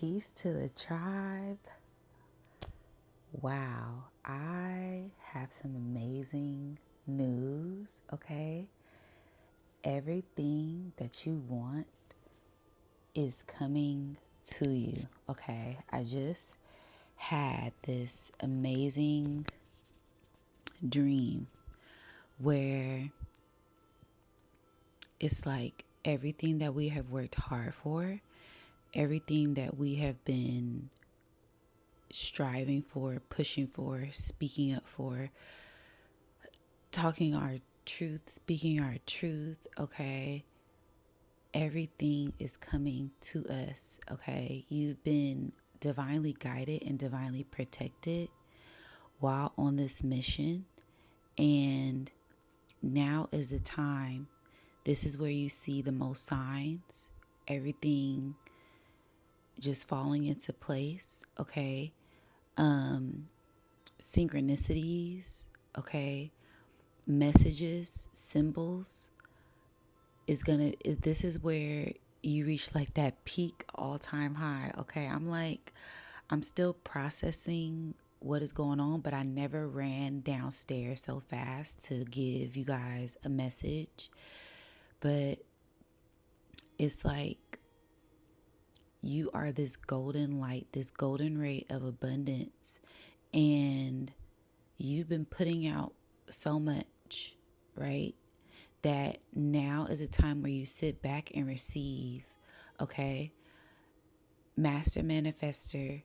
Peace to the tribe. Wow, I have some amazing news, okay? Everything that you want is coming to you, okay? I just had this amazing dream where it's like everything that we have worked hard for, everything that we have been striving for, pushing for, speaking up for, talking our truth, speaking our truth, okay? Everything is coming to us, okay? You've been divinely guided and divinely protected while on this mission. And now is the time. This is where you see the most signs, everything just falling into place, okay? Synchronicities, okay? Messages, symbols this is where you reach like that peak all-time high, okay? I'm still processing what is going on, but I never ran downstairs so fast to give you guys a message. But it's like you are this golden light, this golden ray of abundance, and you've been putting out so much, right? That now is a time where you sit back and receive, okay? Master manifester,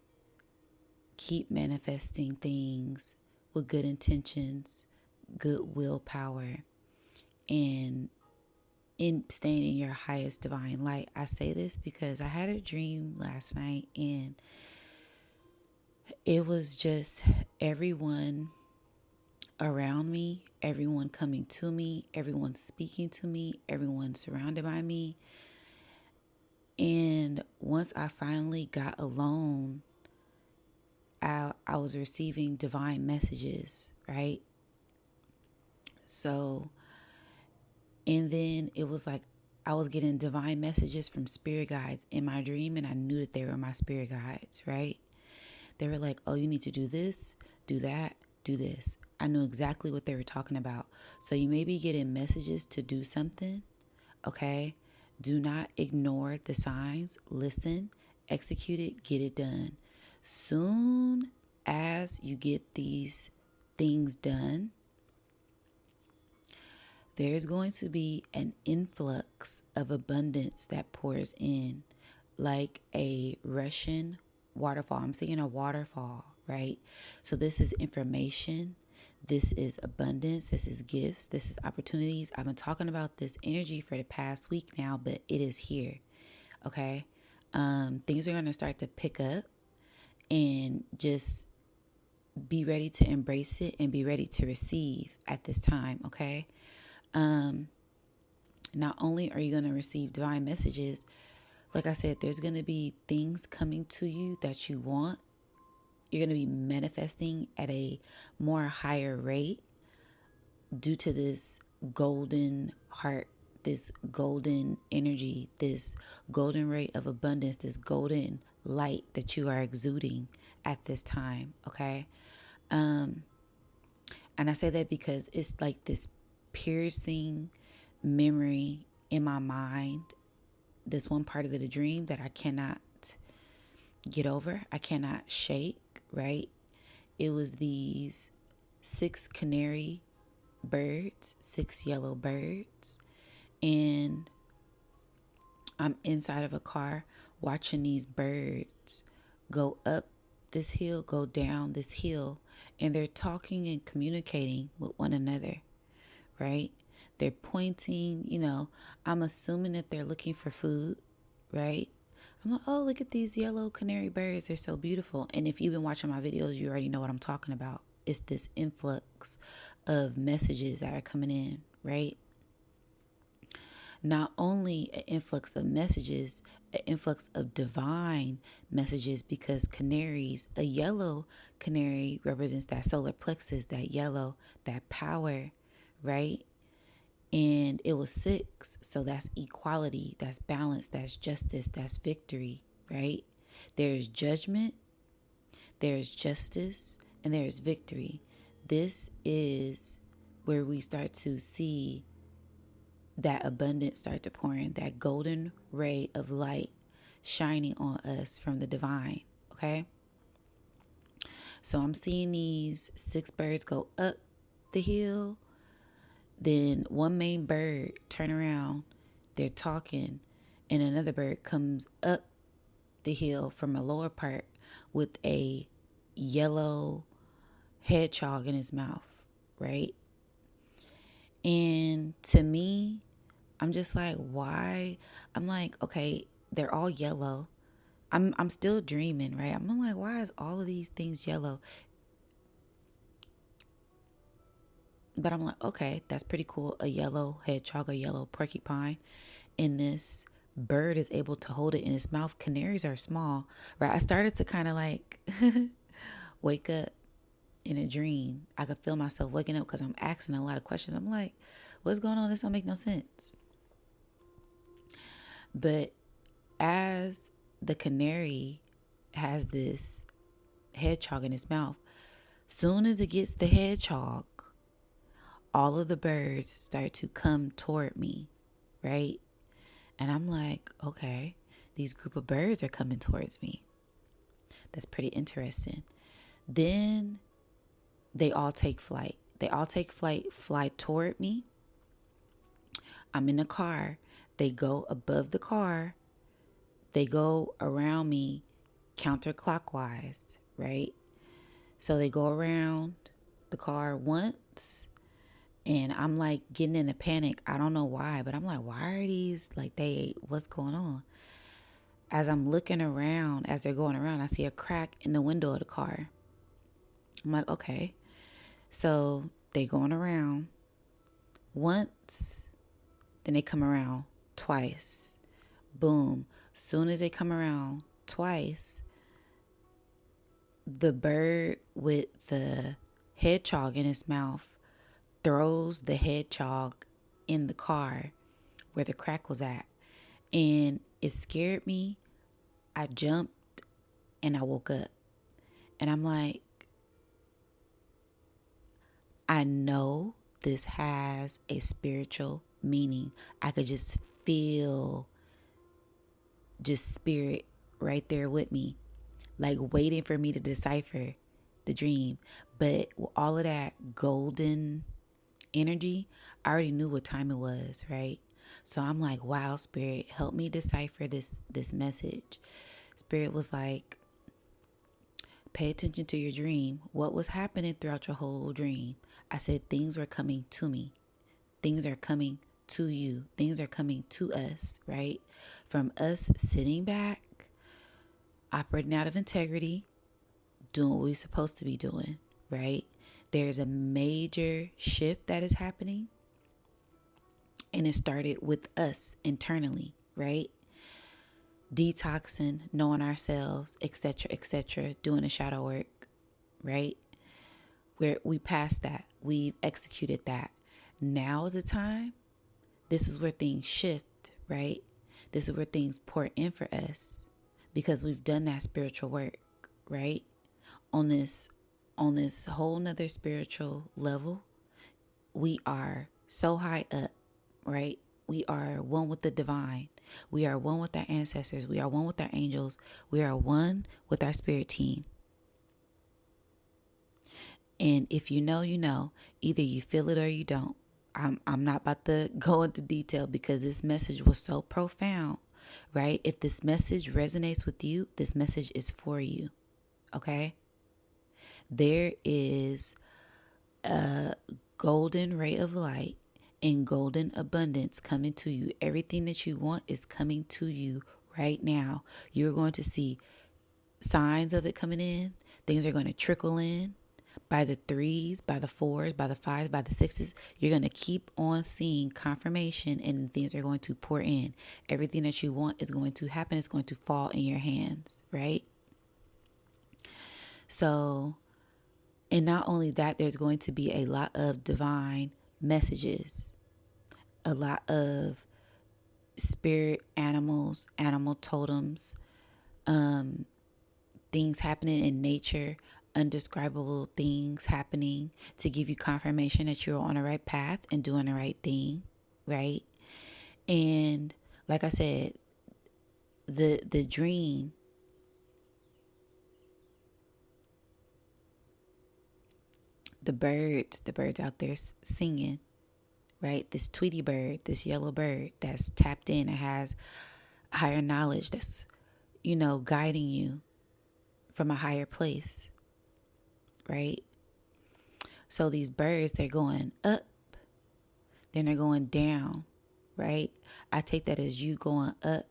keep manifesting things with good intentions, good willpower, and in staying in your highest divine light. I say this because I had a dream last night, and it was just everyone around me, everyone coming to me, everyone speaking to me, everyone surrounded by me. And once I finally got alone, I was receiving divine messages, right? So, and then it was like I was getting divine messages from spirit guides in my dream, and I knew that they were my spirit guides, right? They were like, oh, you need to do this, do that, do this. I knew exactly what they were talking about. So you may be getting messages to do something, okay? Do not ignore the signs. Listen, execute it, get it done. Soon as you get these things done, there's going to be an influx of abundance that pours in like a rushing waterfall. I'm seeing a waterfall, right? So this is information. This is abundance. This is gifts. This is opportunities. I've been talking about this energy for the past week now, but it is here, okay? Things are going to start to pick up, and just be ready to embrace it and be ready to receive at this time, okay? Not only are you going to receive divine messages, like I said, there's going to be things coming to you that you want. You're going to be manifesting at a more higher rate due to this golden heart, this golden energy, this golden ray of abundance, this golden light that you are exuding at this time, okay? And I say that because it's like this piercing memory in my mind, this one part of the dream that I cannot get over, I cannot shake, right? It was these 6 canary birds, 6 yellow birds, and I'm inside of a car watching these birds go up this hill, go down this hill, and they're talking and communicating with one another, right? They're pointing, I'm assuming that they're looking for food, right? I'm like, oh, look at these yellow canary birds. They're so beautiful. And if you've been watching my videos, you already know what I'm talking about. It's this influx of messages that are coming in, right? Not only an influx of messages, an influx of divine messages, because canaries, a yellow canary represents that solar plexus, that yellow, that power, right? And it was 6. So that's equality, that's balance, that's justice, that's victory, right? There's judgment, there's justice, and there's victory. This is where we start to see that abundance start to pour in, that golden ray of light shining on us from the divine. Okay? So I'm seeing these 6 birds go up the hill. Then one main bird turn around, they're talking, and another bird comes up the hill from a lower part with a yellow hedgehog in his mouth, right? And to me, I'm just like, why? I'm like, okay, they're all yellow. I'm still dreaming, right? I'm like, why is all of these things yellow? But I'm like, okay, that's pretty cool. A yellow hedgehog, a yellow porcupine. And this bird is able to hold it in its mouth. Canaries are small, right? I started to kind of like wake up in a dream. I could feel myself waking up because I'm asking a lot of questions. I'm like, what's going on? This don't make no sense. But as the canary has this hedgehog in its mouth, soon as it gets the hedgehog, all of the birds start to come toward me, right? And I'm like, okay, these group of birds are coming towards me. That's pretty interesting. Then they all take flight. Fly toward me. I'm in a car. They go above the car. They go around me counterclockwise, right? So they go around the car once. And I'm like getting in a panic. I don't know why, but I'm like, why are these like what's going on? As I'm looking around, as they're going around, I see a crack in the window of the car. I'm like, okay. So they going around once, then they come around twice. Boom. Soon as they come around twice, the bird with the hedgehog in his mouth throws the hedgehog in the car where the crack was at. And it scared me. I jumped and I woke up. And I'm like, I know this has a spiritual meaning. I could just feel just spirit right there with me, like waiting for me to decipher the dream. But all of that golden energy, I already knew what time it was, right? So I'm like, wow, Spirit, help me decipher this message. Spirit was like, pay attention to your dream. What was happening throughout your whole dream? I said, things were coming to me. Things are coming to you. Things are coming to us, right? From us sitting back, operating out of integrity, doing what we're supposed to be doing, right? There's a major shift that is happening. And it started with us internally, right? Detoxing, knowing ourselves, etc., doing the shadow work, right? Where we passed that. We've executed that. Now is the time. This is where things shift, right? This is where things pour in for us because we've done that spiritual work, right? On this whole nother spiritual level, we are so high up, right? We are one with the divine. We are one with our ancestors. We are one with our angels. We are one with our spirit team. And if you know, you know. Either you feel it or you don't. I'm not about to go into detail because this message was so profound, right? If this message resonates with you, this message is for you, okay? There is a golden ray of light and golden abundance coming to you. Everything that you want is coming to you right now. You're going to see signs of it coming in. Things are going to trickle in by the 3s, by the 4s, by the 5s, by the 6s. You're going to keep on seeing confirmation and things are going to pour in. Everything that you want is going to happen. It's going to fall in your hands, right? So, and not only that, there's going to be a lot of divine messages, a lot of spirit animals, animal totems, things happening in nature, undescribable things happening to give you confirmation that you're on the right path and doing the right thing, right? And like I said, the dream, the birds out there singing, right? This Tweety bird, this yellow bird that's tapped in and has higher knowledge that's, guiding you from a higher place, right? So these birds, they're going up, then they're going down, right? I take that as you going up,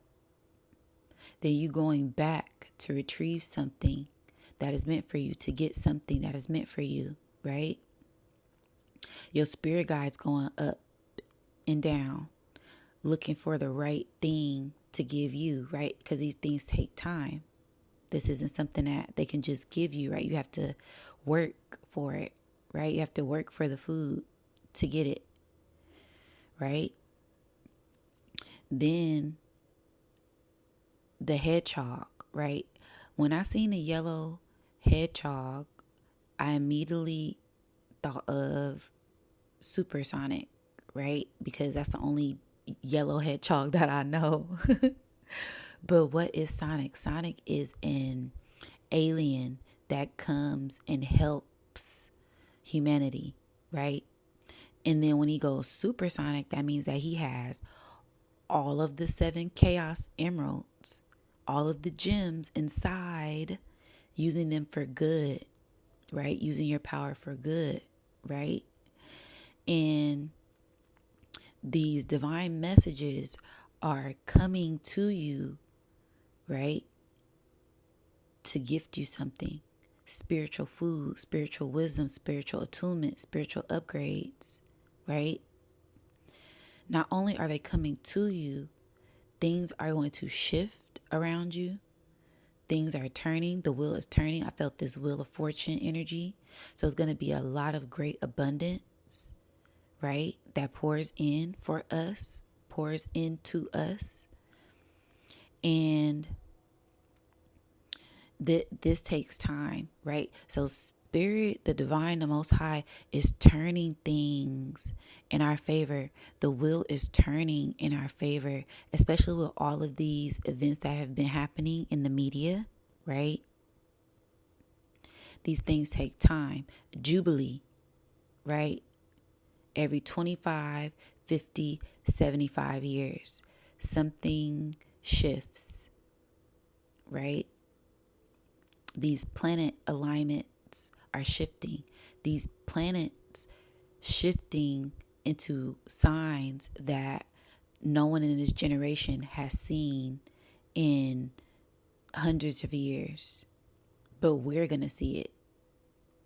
then you going back to retrieve something that is meant for you, to get something that is meant for you, right? Your spirit guide's going up and down, looking for the right thing to give you, right? Because these things take time. This isn't something that they can just give you, right? You have to work for it, right? You have to work for the food to get it, right? Then the hedgehog, right? When I seen a yellow hedgehog, I immediately thought of supersonic, right? Because that's the only yellow hedgehog that I know. But what is Sonic? Sonic is an alien that comes and helps humanity, right? And then when he goes supersonic, that means that he has all of the 7 chaos emeralds, all of the gems inside, using them for good, right? Using your power for good, right? And these divine messages are coming to you, right? To gift you something: spiritual food, spiritual wisdom, spiritual attunement, spiritual upgrades, right? Not only are they coming to you, things are going to shift around you. Things are turning. The wheel is turning. I felt this wheel of fortune energy. So it's going to be a lot of great abundance, right? That pours in for us, pours into us. And this takes time, right? So spirit, the divine, the most high is turning things in our favor. The wheel is turning in our favor, especially with all of these events that have been happening in the media, right? These things take time. Jubilee, right? Every 25, 50, 75 years, something shifts, right? These planet alignments are shifting. These planets shifting into signs that no one in this generation has seen in hundreds of years. But we're going to see it.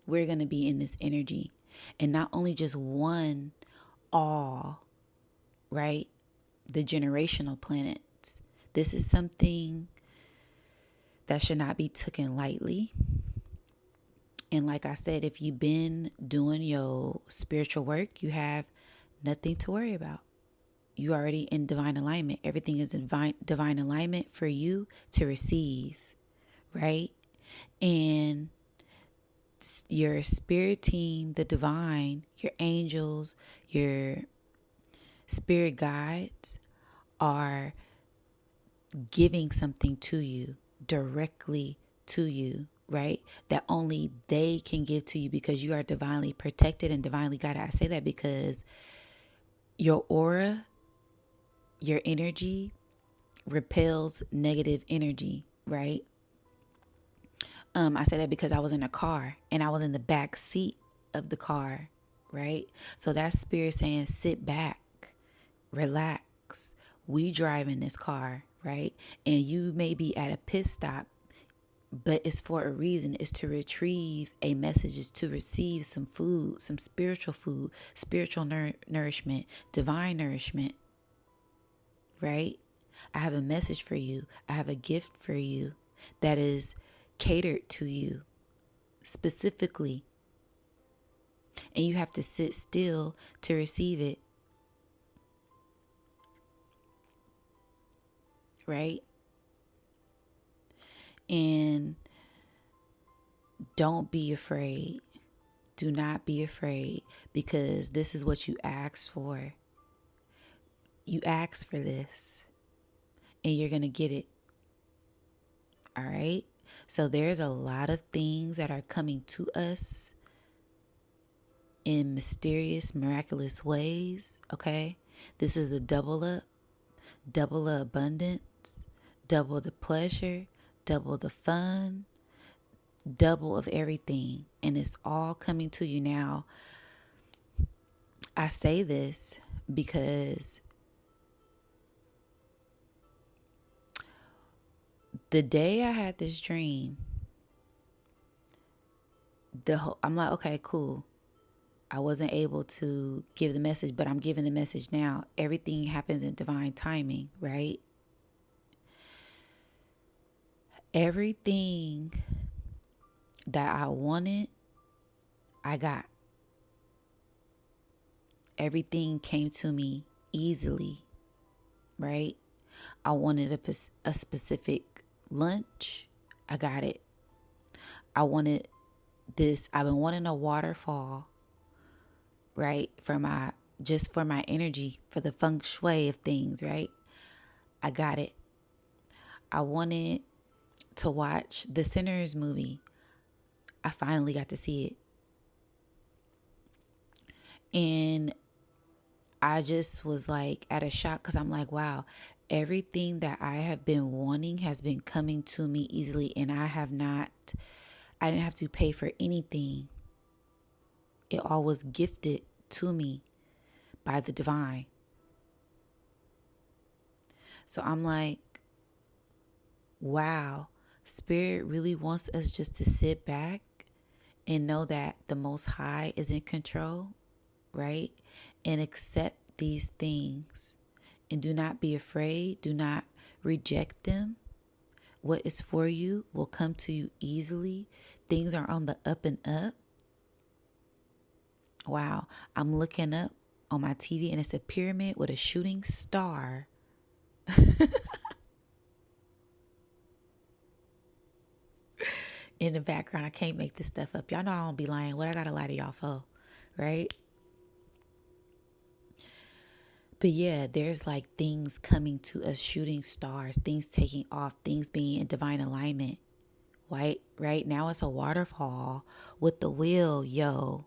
We're going to be in this energy. And not only just one, all, right? The generational planets. This is something that should not be taken lightly. And like I said, if you've been doing your spiritual work, you have nothing to worry about. You already in divine alignment. Everything is in divine alignment for you to receive, right? And your spirit team, the divine, your angels, your spirit guides are giving something to you, directly to you, right? That only they can give to you because you are divinely protected and divinely guided. I say that because your aura, your energy repels negative energy, right? I say that because I was in a car and I was in the back seat of the car, right? So that spirit saying, sit back, relax. We drive in this car, right? And you may be at a pit stop, but it's for a reason. It's to retrieve a message. It's to receive some food, some spiritual food, spiritual nourishment, divine nourishment, right? I have a message for you. I have a gift for you that is catered to you specifically. And you have to sit still to receive it, right? And don't be afraid. Do not be afraid, because this is what you asked for. You asked for this, and you're going to get it. All right? So there's a lot of things that are coming to us in mysterious, miraculous ways. Okay? This is the double the abundance, double the pleasure, double the fun, double of everything. And it's all coming to you now. I say this because the day I had this dream, I'm like, okay, cool. I wasn't able to give the message, but I'm giving the message now. Everything happens in divine timing, right? Everything that I wanted, I got. Everything came to me easily, right? I wanted a specific lunch. I got it. I wanted this. I've been wanting a waterfall, right? For my energy, for the feng shui of things, right? I got it. I wanted to watch the Sinners movie. I finally got to see it. And I just was like at a shock, because I'm like, wow, everything that I have been wanting has been coming to me easily, and I didn't have to pay for anything. It all was gifted to me by the divine. So I'm like, wow, Spirit really wants us just to sit back and know that the Most High is in control, right? And accept these things. And do not be afraid. Do not reject them. What is for you will come to you easily. Things are on the up and up. Wow. I'm looking up on my TV, and it's a pyramid with a shooting star. In the background. I can't make this stuff up. Y'all know I don't be lying. What I gotta lie to y'all for, right? But yeah, there's like things coming to us, shooting stars, things taking off, things being in divine alignment. Right now it's a waterfall with the wheel,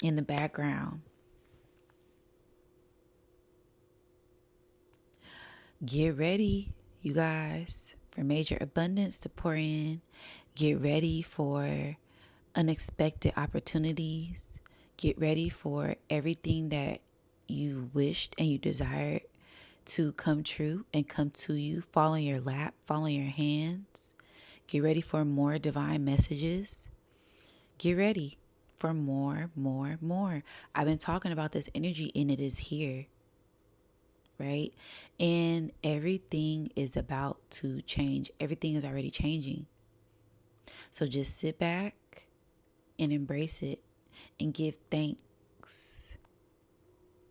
in the background. Get ready, you guys, for major abundance to pour in. Get ready for unexpected opportunities. Get ready for everything that you wished and you desired to come true and come to you, fall in your lap, fall in your hands. Get ready for more divine messages. Get ready for more, more, more. I've been talking about this energy, and it is here, right? And everything is about to change. Everything is already changing. So just sit back and embrace it and give thanks.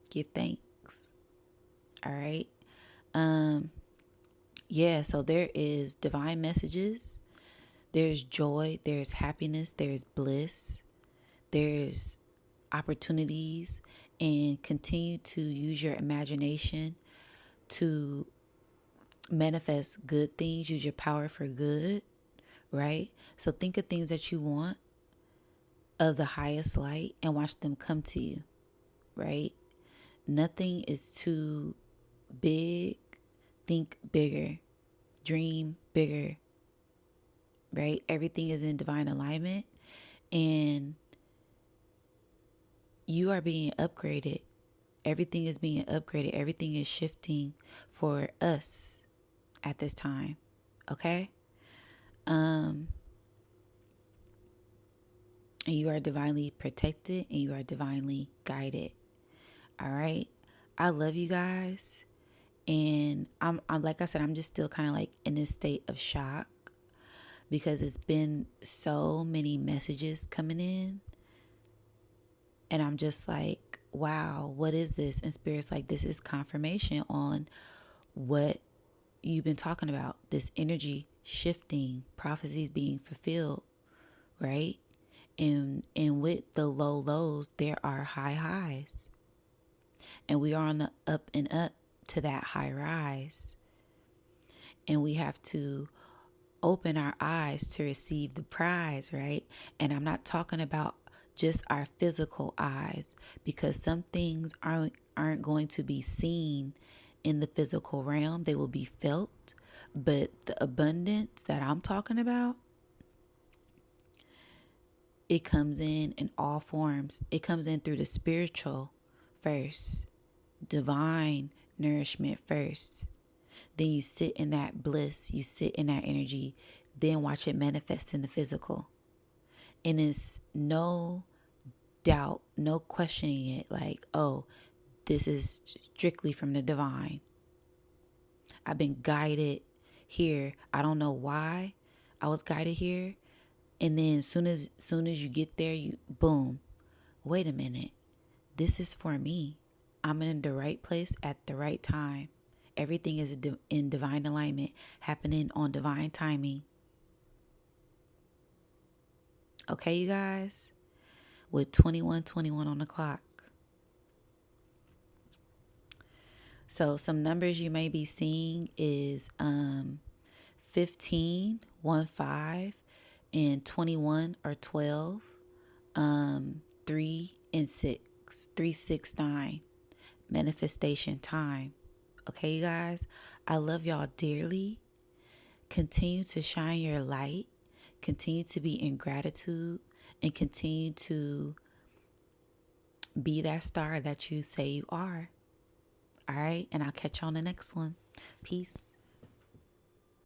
Give thanks. All right. Yeah, so there is divine messages. There's joy, there's happiness, there's bliss, there's opportunities, and continue to use your imagination to manifest good things. Use your power for good, right? So think of things that you want of the highest light and watch them come to you, right? Nothing is too big. Think bigger. Dream bigger, right? Everything is in divine alignment, and you are being upgraded. Everything is being upgraded. Everything is shifting for us at this time. Okay? And you are divinely protected, and you are divinely guided. All right? I love you guys. And I'm like I said, I'm just still kind of like in this state of shock, because it's been so many messages coming in. And I'm just like, wow, what is this? And Spirit's like, this is confirmation on what you've been talking about, this energy shifting, prophecies being fulfilled, right? And with the low lows, there are high highs. And we are on the up and up to that high rise. And we have to open our eyes to receive the prize, right? And I'm not talking about just our physical eyes, because some things aren't going to be seen in the physical realm. They will be felt. But the abundance that I'm talking about, it comes in all forms. It comes in through the spiritual first, divine nourishment first. Then you sit in that bliss, you sit in that energy, then watch it manifest in the physical. And it's no doubt, no questioning it, like, oh, this is strictly from the divine. I've been guided here. I don't know why I was guided here. And then soon as you get there, you boom. Wait a minute. This is for me. I'm in the right place at the right time. Everything is in divine alignment, happening on divine timing. Okay, you guys? With 21:21 on the clock. So some numbers you may be seeing is 15, 1, 5, and 21 or 12, 3 and 6, 3, 6, 9. Manifestation time. Okay, you guys? I love y'all dearly. Continue to shine your light. Continue to be in gratitude, and continue to be that star that you say you are. All right? And I'll catch you on the next one. Peace.